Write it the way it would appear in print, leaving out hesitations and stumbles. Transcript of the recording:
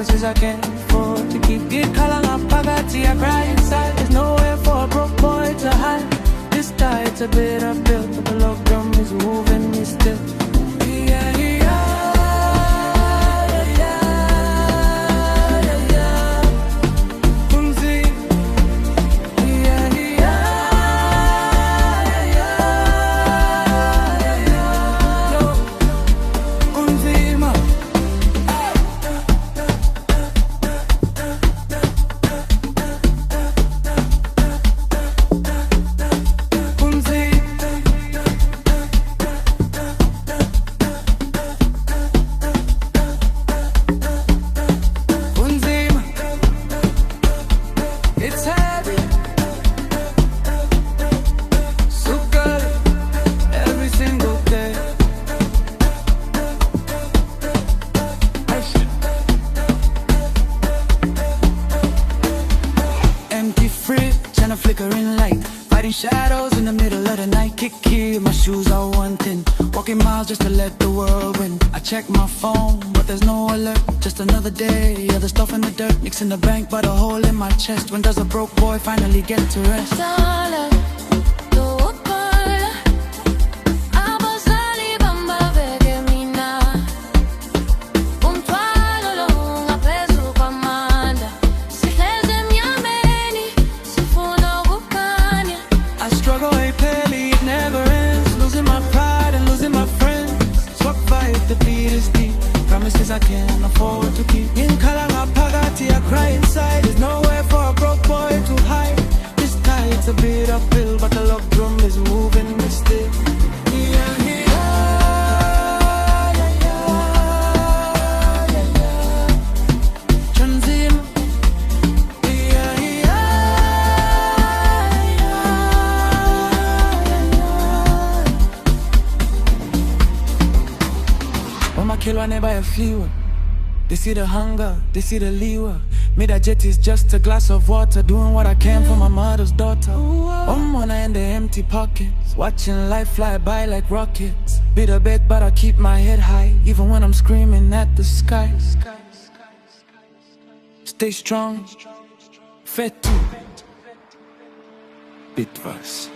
promises I can't afford to keep. Get calling up, pagati, I cry inside. There's nowhere for a broke boy to hide. This tide's a bit uphill, but the love drum is moving me still. Yeah, yeah. Flickering light, fighting shadows in the middle of the night. Kick here, my shoes are one thing. Walking miles just to let the world win. I check my phone, but there's no alert. Just another day, other stuff in the dirt. Nicks in the bank, but a hole in my chest. When does a broke boy finally get to rest? I can't afford to keep. In Kalanga Pagati, I cry inside. There's nowhere for a broke boy to hide. This tide's a bit uphill, but the love drum is moving me still. Yeah, yeah. Kill one by a fewer. They see the hunger, they see the leeway. Me that jet is just a glass of water. Doing what I can for my mother's daughter. I'm on in the empty pockets, watching life fly by like rockets. Beat a bit, but I keep my head high, even when I'm screaming at the sky. Stay strong, fed to Bitvas.